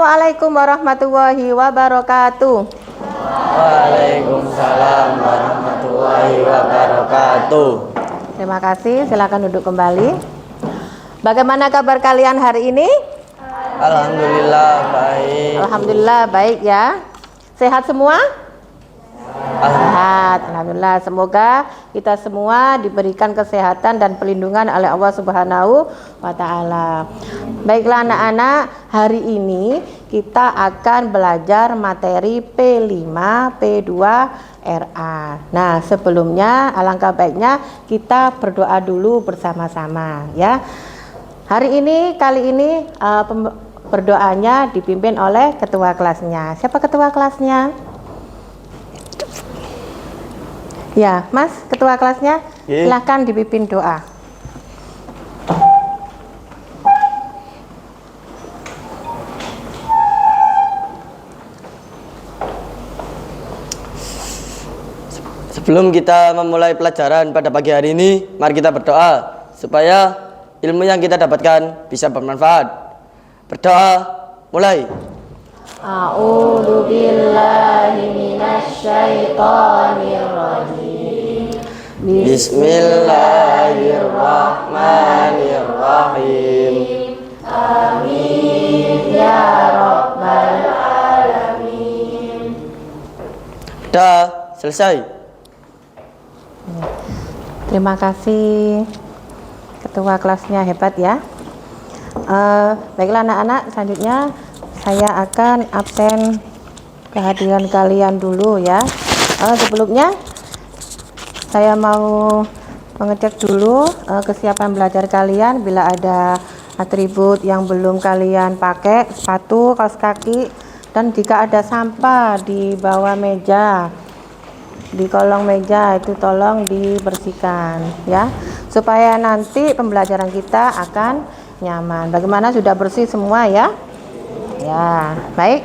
Assalamualaikum warahmatullahi wabarakatuh. Waalaikumsalam warahmatullahi wabarakatuh. Terima kasih, silakan duduk kembali. Bagaimana kabar kalian hari ini? Alhamdulillah baik. Alhamdulillah baik ya. Sehat semua? Sehat, alhamdulillah. Semoga kita semua diberikan kesehatan dan perlindungan oleh Allah Subhanahu wa taala. Baiklah anak-anak, hari ini kita akan belajar materi P5, P2, RA. Nah, sebelumnya alangkah baiknya kita berdoa dulu bersama-sama ya. Kali ini berdoanya dipimpin oleh ketua kelasnya. Siapa ketua kelasnya? Ya, Mas, ketua kelasnya, silahkan dipimpin doa. Sebelum kita memulai pelajaran pada pagi hari ini, mari kita berdoa supaya ilmu yang kita dapatkan bisa bermanfaat. Berdoa, mulai. A'udzu billahi minasy syaithanir rajim. Bismillahirrahmanirrahim. Amin ya rabbal alamin. Dah, selesai. Terima kasih. Ketua kelasnya hebat ya. Baiklah anak-anak, selanjutnya saya akan absen kehadiran kalian dulu ya. Sebelumnya saya mau mengecek dulu kesiapan belajar kalian. Bila ada atribut yang belum kalian pakai, sepatu, kaos kaki, dan jika ada sampah di bawah meja, di kolong meja itu tolong dibersihkan ya, supaya nanti pembelajaran kita akan nyaman. Bagaimana, sudah bersih semua ya? Ya, baik.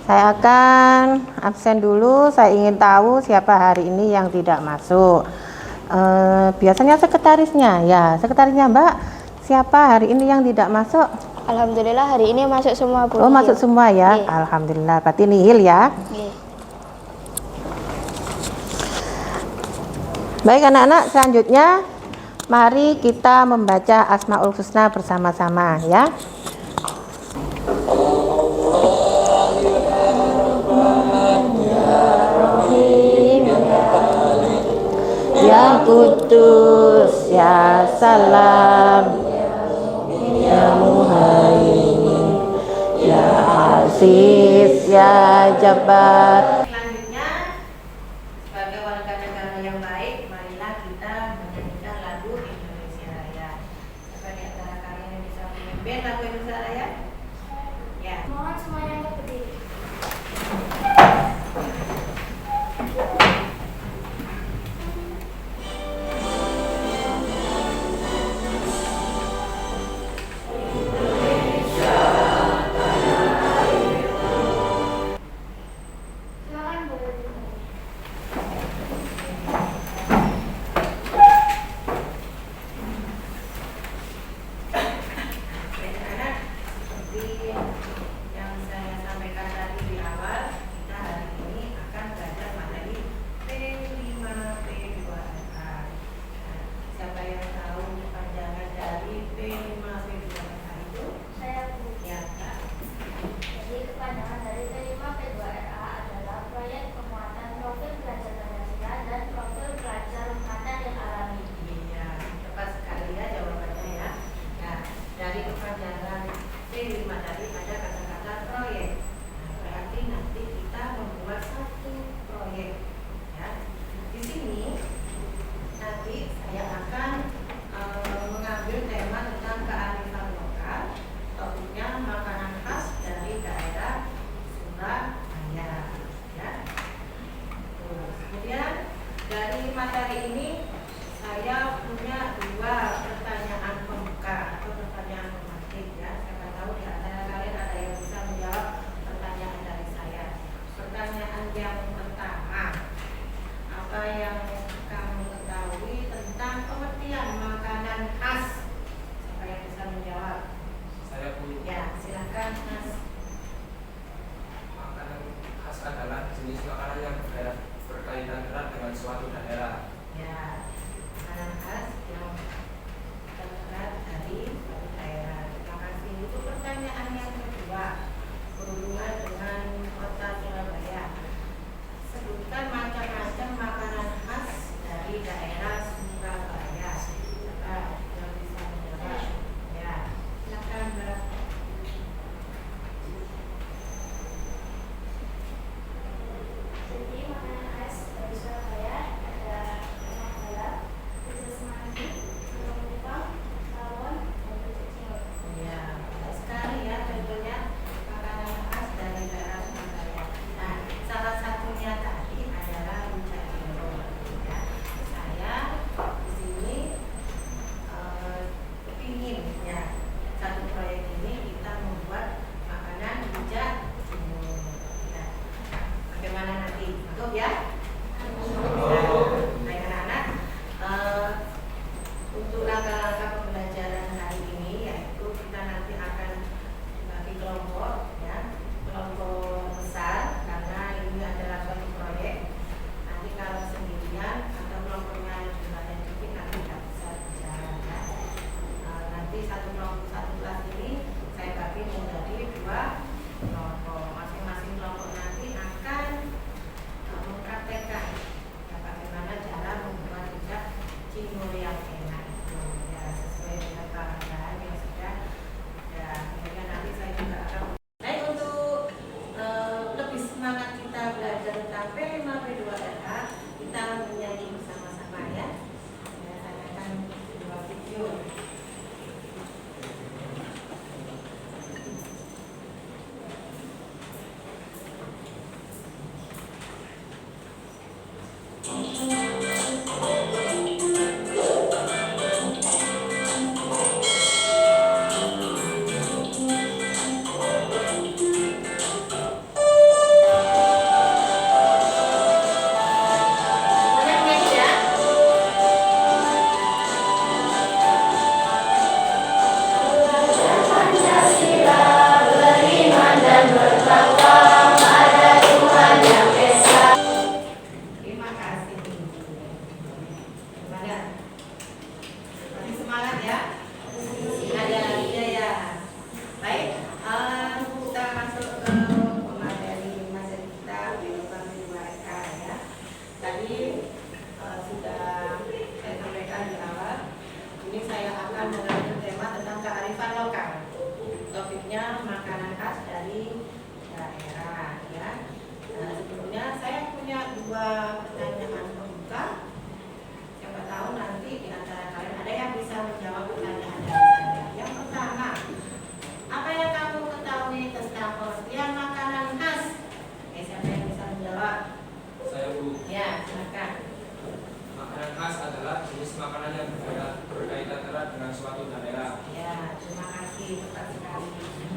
Saya akan absen dulu. Saya ingin tahu siapa hari ini yang tidak masuk. Biasanya sekretarisnya ya, sekretarisnya Mbak. Siapa hari ini yang tidak masuk? Alhamdulillah hari ini masuk semua Bu. Oh, masuk semua ya. Iya. Alhamdulillah. Berarti nihil ya. Iya. Baik anak-anak, selanjutnya mari kita membaca Asmaul Husna bersama-sama ya. Ya Kudus, ya Salam, ya Muhaimin, ya Aziz, ya Jabbar. Selanjutnya, sebagai warga negara yang baik, marilah kita menyanyikan lagu Indonesia Raya. Siapa di antara kalian yang bisa memimpin lagu Indonesia Raya? Ya. Mohon semuanya untuk berdiri. Silakan berdiri. Anak-anak, seperti yang saya sampaikan tadi di awal, kita hari ini akan belajar materi P5, P2RA. Nah, siapa yang tahu kepanjangan dari P5, P2RA itu? Saya Bu. Ya, Kak. Jadi kepanjangan dari P5 P2RA adalah proyek penguatan profil pelajar Pancasila dan profil pelajar Rumahan yang alami. Iya, tepat sekali ya jawabannya ya. Nah, dari kepanjangan P5 tadi ada kata-kata proyek. Nah, berarti nanti kita membuat satu proyek. Ya, di sini nanti saya akan mengambil tema tentang kearifan lokal, topiknya makanan khas dari daerah Surabaya. Ya. Kemudian dari materi ini saya punya dua pertanyaan pembuka atau pertanyaan pematik ya. Siapa tahu di antara kalian ada yang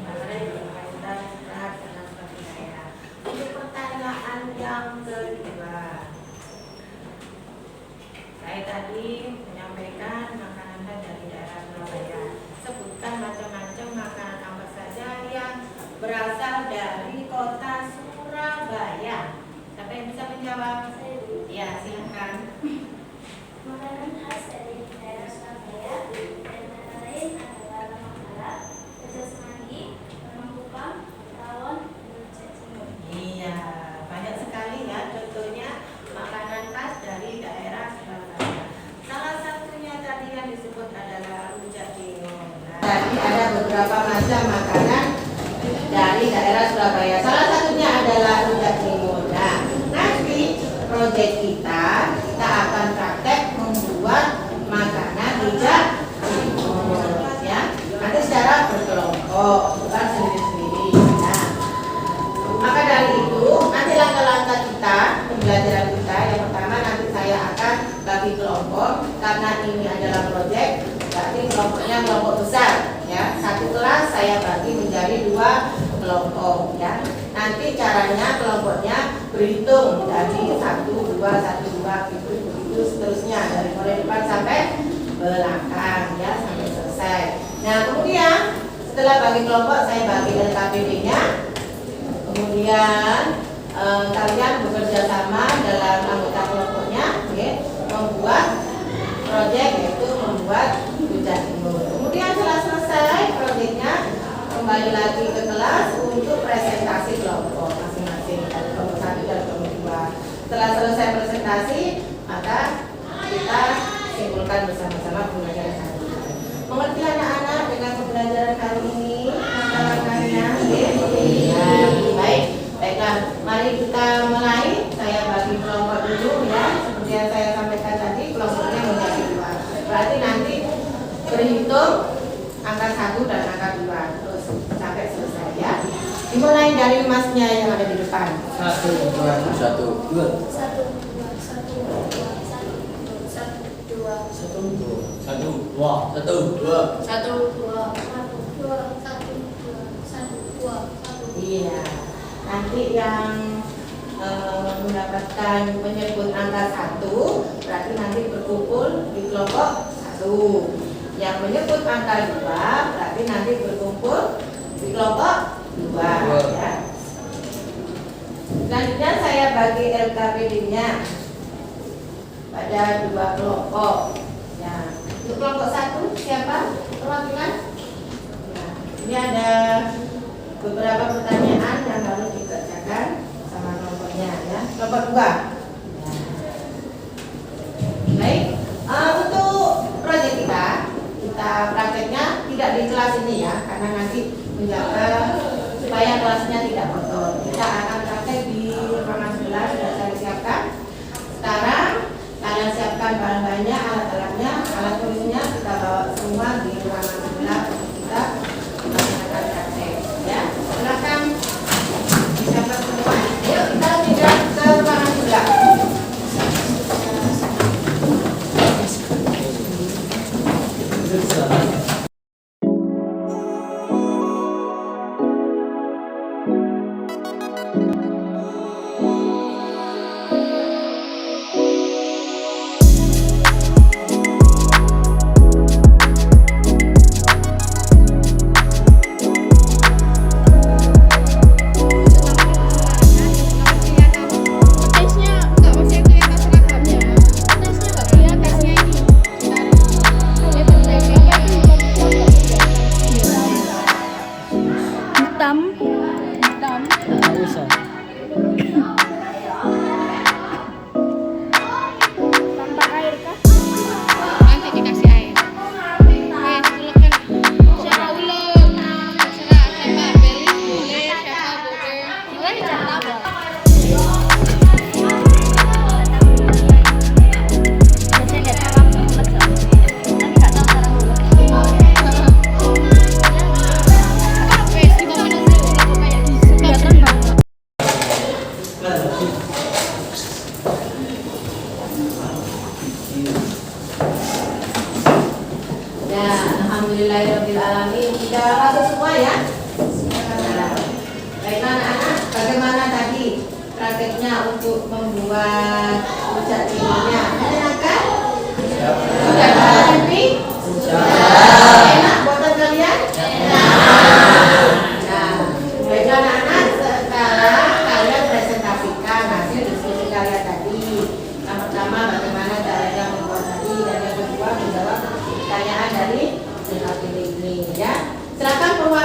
Anggaran yang berkaitan erat dengan suatu daerah. Untuk pertanyaan yang kedua, saya tadi menyampaikan makanan khas dari daerah Surabaya. Sebutkan macam-macam makanan apa saja yang berasal dari kota Surabaya. Siapa yang bisa menjawab? Ya, silakan. Makanan khas dari daerah Surabaya antara lain adalah lemang balap, pecel semanggi, lemang kupang, rawon, dan rujak cingur. Iya, banyak sekali ya contohnya makanan khas dari daerah Surabaya. Salah satunya tadi yang disebut adalah rujak cingur. Tadi ada beberapa macam makanan dari daerah Surabaya. Salah satunya adalah rujak cingur. Nah, nanti proyek kita akan praktek membuat makanan rujak cingur, ya. Nanti secara berkelompok, bukan sendiri-sendiri. Nah, maka dari itu, nanti langkah-langkah kita, pembelajaran kita, yang pertama nanti saya akan bagi kelompok, karena ini adalah proyek, berarti kelompoknya kelompok besar, ya. Satu kelas saya bagi menjadi 2 kelompok, ya. Nanti caranya kelompoknya berhitung dari 1, 2, gitu seterusnya dari mulai depan sampai belakang, ya, sampai selesai. Nah, kemudian setelah bagi kelompok saya bagi LKPD-nya. Kemudian kalian bekerja sama dalam anggota kelompoknya, ya, membuat proyek, yaitu membuat rujak cingur. Kemudian setelah selesai proyeknya, kembali lagi ke kelas untuk presentasi kelompok masing-masing, dari kelompok 1 dan kelompok 2. Setelah selesai presentasi, maka kita simpulkan bersama-sama pembelajaran hari ini. Mengerti anak-anak dengan pembelajaran kali ini? Langkah-langkahnya? Ya, baik. Baiklah, mari kita mulai. Saya bagi kelompok dulu, ya. Seperti yang saya sampaikan tadi, kelompoknya menjadi 2. Berarti nanti berhitung angka 1 dan angka 2 terus sampai selesai, ya. Dimulai dari masnya yang ada di depan. 1, 2, 1, 2. 1, 2, 1, 2, 1, 2, 1, 2, 1, 2, 1, 2. 1, 2, 1, 2, 1, 2, 1. Iya. Nanti yang mendapatkan menyebut angka 1 berarti nanti berkumpul di kelompok 1. Yang menyebut angka 2 berarti nanti berkumpul di kelompok 2, ya. Selanjutnya saya bagi LKPD-nya pada 2 kelompok. Ya. Untuk kelompok 1 siapa perwakilan? Nah, ini ada beberapa pertanyaan yang harus dikerjakan sama kelompoknya, ya. Kelompok 2. Baik, untuk proyek kita prakteknya tidak di kelas ini, ya, karena nanti menjaga supaya kelasnya tidak kotor. Kita akan praktek di ruangan sebelah, sudah saya siapkan. Sekarang kalian siapkan bahan-bahannya, alat-alatnya, alat tulisnya kita bawa semua di ruangan sebelah untuk kita melaksanakan praktek, ya. Silakan disiapkan semua. Yuk kita pindah ke ruangan sebelah.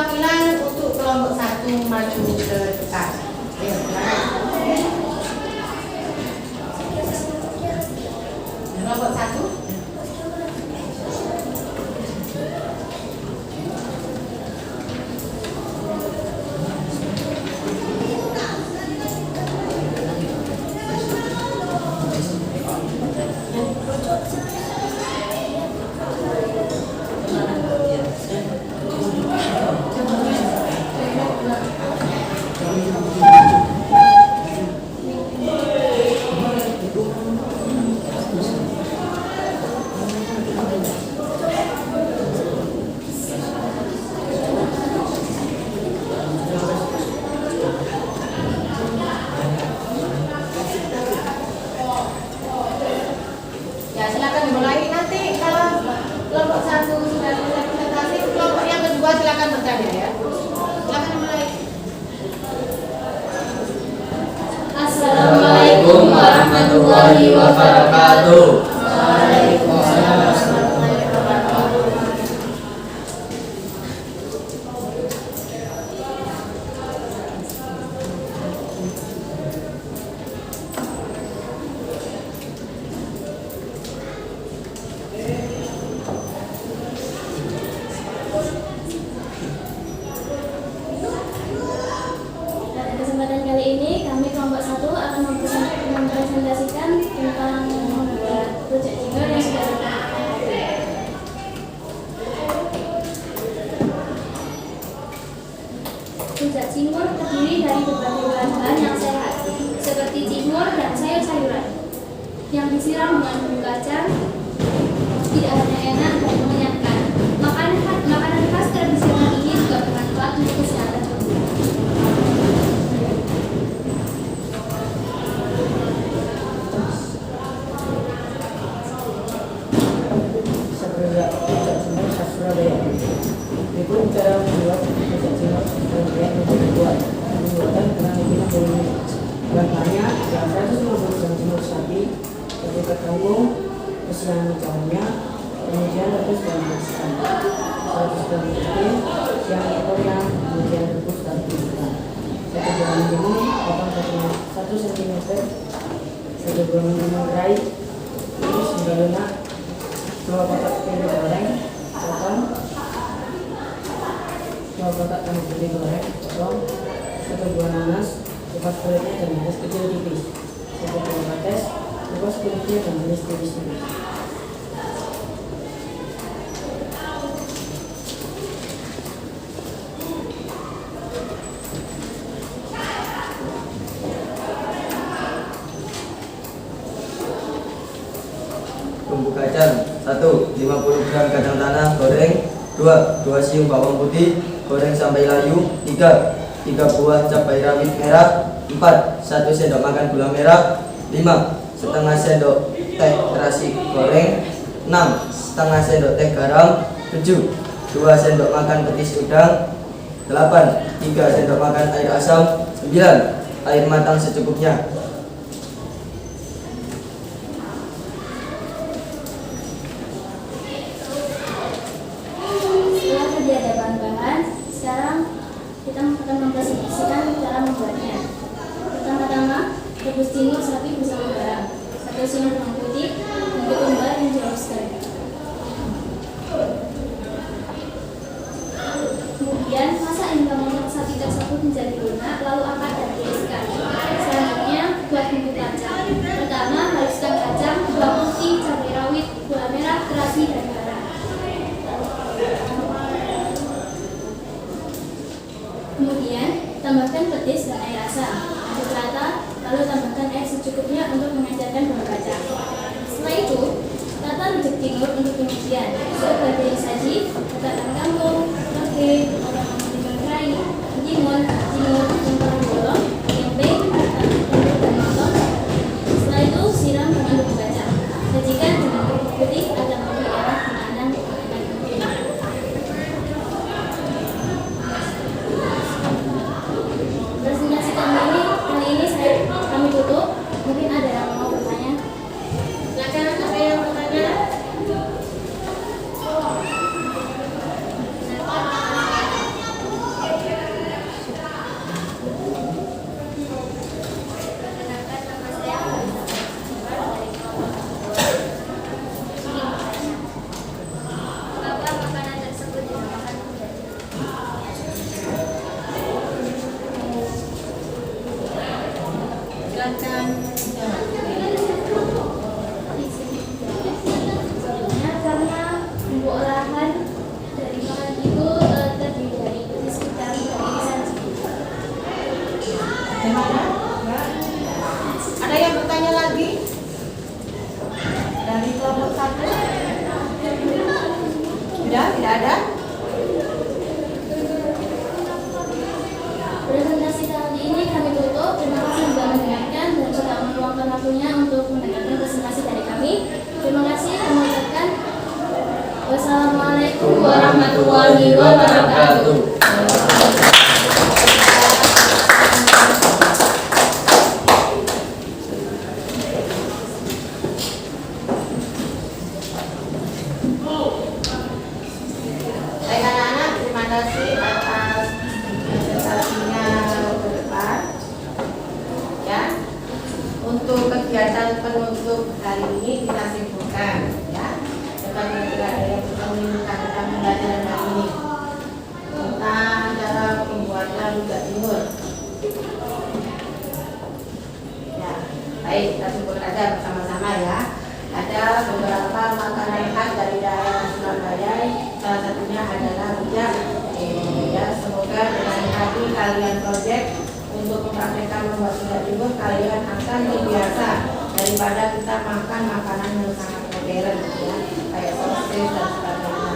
perwakilan untuk kelompok 1 maju ke depan. Ayo, silakan. Kelompok 1. Ya, silakan dimulai. Nanti kalau kelompok 1 sudah selesai presentasi, kelompok yang kedua silakan bertanya ya. Silakan dimulai. Assalamualaikum warahmatullahi wabarakatuh. Pada kesempatan kali ini, kami kelompok 1 akan mempresentasikan tentang membuat rujak cingur yang sudah rujak cingur terdiri dari berbagai bahan-bahan yang sehat, seperti cingur dan sayur-sayuran, yang disiram dengan bumbu kacang. Tidak hanya enak dan mengenyangkan, makanan khas tradisional ini juga bermanfaat untuk kesehatan tubuh. Surabaya. Berikut cara membuat rujak cingur Surabaya yang dibuat. Pembuatan kerang bikinan dari bahannya adalah 150 gram cingur sapi, 1 ikat kangkung, kesiangan cairnya, kemudian rebus dan bersihkan, 100 gram kedelai, siang ekornya, kemudian rebus dan tumiskan, 1 gram limau, potong 1 cm, 1 gram limau gerai, terus hingga lunak, 2 kotak tempe goreng, potong, 2 kotak tahu putih goreng, potong, 1 buah nanas, kupas kulitnya dan iris kecil tipis, 1 buah kates, kupas kulitnya dan iris tipis-tipis. Bumbu kacang 1. 50 gram kacang tanah goreng. 2 siung bawang putih goreng sampai layu. 3 buah cabai rawit merah. 4 1 sendok makan gula merah. 5 setengah sendok teh terasi goreng. 6 setengah sendok teh garam. 7 2 sendok makan petis udang. 8 3 sendok makan air asam. 9 air matang secukupnya. Setelah tadi ada bahan-bahan, sekarang kita akan mempresentasikan cara membuatnya. Pertama-tama, rebus cingur sapi bersama garam, 1 siung bawang putih, dan ketumbar yang dihaluskan. Kemudian, masak hingga monyok sapi tersebut menjadi lunak, lalu angkat dan tiriskan. Selanjutnya, buat bumbu kacang. Pertama, haluskan kacang, bawang putih, cabai rawit, gula merah, terasi, dan garam. Kemudian, tambahkan petis dan air asam. Aduk rata, lalu tambahkan air secukupnya untuk mengencerkan bumbu kacang. Setelah itu, tata rujak cingur untuk penyajian. Sebagai saji, letakkan kangkung, toge, potongan timun gerai, timun, jengkol bolong, tempe, dan matang. Setelah itu, siram dengan bumbu kacang. Sajikan dengan kerupuk putih agar lebih enak dipandang dan enak. Presentasi kali ini kami tutup. Mungkin ada yang mau bertanya. Silakan, ada yang bertanya? warahmatullahi wabarakatuh. Baik anak-anak, terima kasih atas presentasinya ke depan. Ya, untuk kegiatan penutup hari ini kita simpulkan. Ya, dapat tidak ada yang kita menimbulkan kita pembelajaran hari ini tentang cara pembuatan rujak cingur. Ya, baik kita simpulkan aja bersama-sama ya. Ada beberapa makanan khas dari daerah Surabaya, salah satunya adalah rujak. Ya, semoga dengan hati kalian project untuk mempraktekkan membuat rujak cingur, kalian akan terbiasa daripada kita makan makanan yang sangat modern ya, kayak sosis dan sebagainya.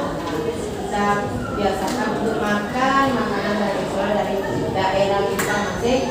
Kita biasakan untuk makan makanan tradisional dari daerah kita masing